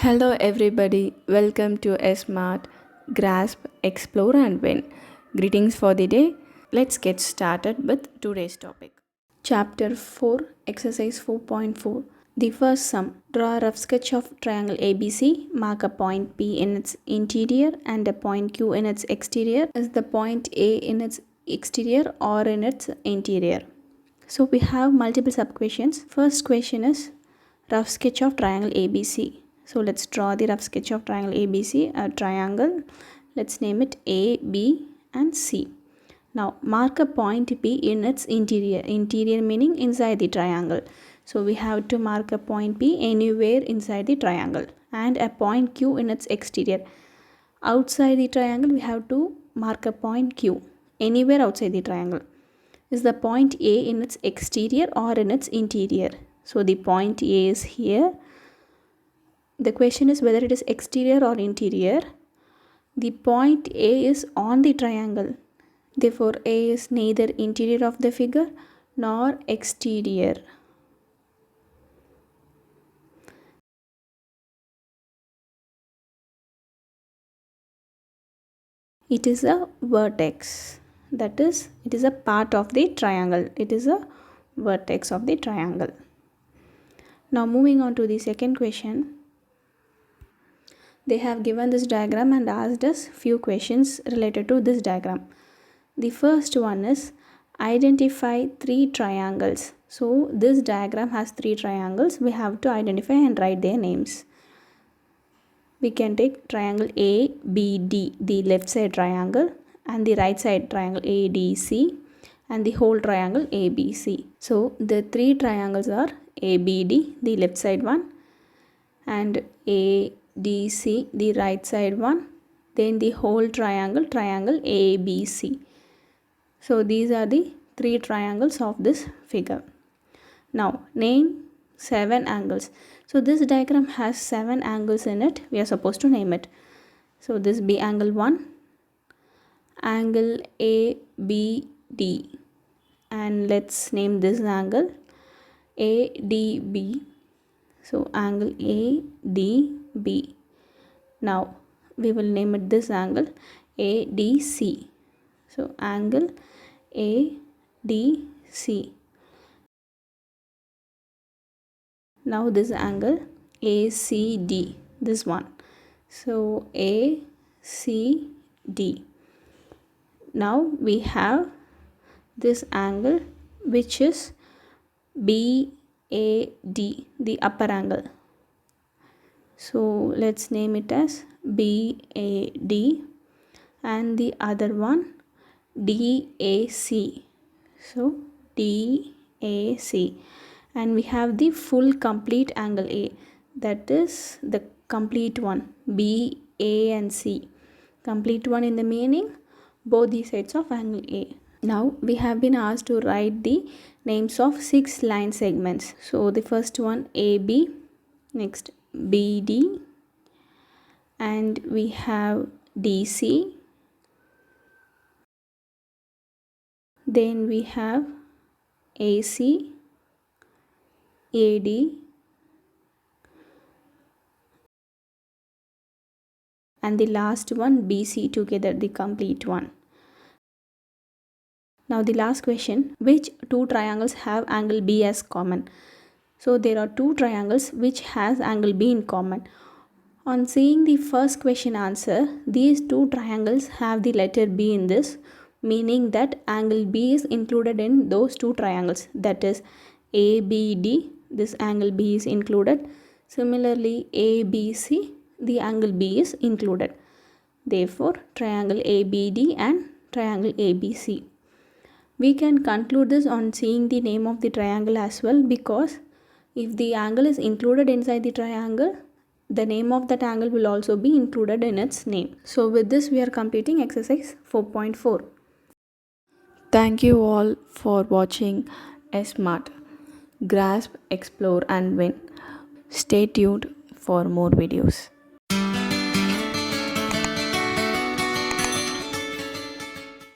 Hello everybody, welcome to SMART, Grasp, Explore and Win. Greetings for the day. Let's get started with today's topic. Chapter 4, Exercise 4.4. The first sum. Draw a rough sketch of triangle ABC. Mark a point P in its interior and a point Q in its exterior. Is the point A in its exterior or in its interior? So we have multiple sub-questions. First question is rough sketch of triangle ABC. So let's draw the rough sketch of triangle ABC, a triangle. Let's name it A, B and C. Now mark a point P in its interior. Interior meaning inside the triangle. So we have to mark a point P anywhere inside the triangle and a point Q in its exterior. Outside the triangle we have to mark a point Q anywhere outside the triangle. Is the point A in its exterior or in its interior? So the point A is here. The question is whether it is exterior or interior. The point A is on the triangle. Therefore, A is neither interior of the figure nor exterior. It is a vertex. That is, it is a part of the triangle. It is a vertex of the triangle. Now moving on to the second question. They have given this diagram and asked us few questions related to this diagram. The first one is identify three triangles. So this diagram has three triangles. We have to identify and write their names. We can take triangle ABD, the left side triangle, and the right side triangle ADC, and the whole triangle ABC. So the three triangles are ABD, the left side one, and ADC, the right side one, then the whole triangle ABC. So these are the three triangles of this figure. Now name 7 angles. So this diagram has 7 angles in it. We are supposed to name it. So this be angle 1, angle ABD, and let's name this angle ADB. So angle ADB. Now we will name it this angle ADC. So angle ADC. Now this angle ACD, this one. So ACD. Now we have this angle which is BAD, the upper angle. So let's name it as BAD, and the other one DAC. So DAC. And we have the full complete angle A, that is the complete one, B, A and C. Complete one in the meaning both the sides of angle A. Now we have been asked to write the names of 6 line segments. So the first one AB, next BD, and we have DC, then we have AC, AD, and the last one BC together, the complete one. Now the last question, which two triangles have angle B as common? So there are two triangles which has angle B in common. On seeing the first question answer, these two triangles have the letter B in this, meaning that angle B is included in those two triangles, that is ABD, this angle B is included. Similarly ABC, the angle B is included. Therefore triangle ABD and triangle ABC. We can conclude this on seeing the name of the triangle as well, because if the angle is included inside the triangle, the name of that angle will also be included in its name. So with this we are completing exercise 4.4. Thank you all for watching SMART, Grasp, Explore and Win. Stay tuned for more videos.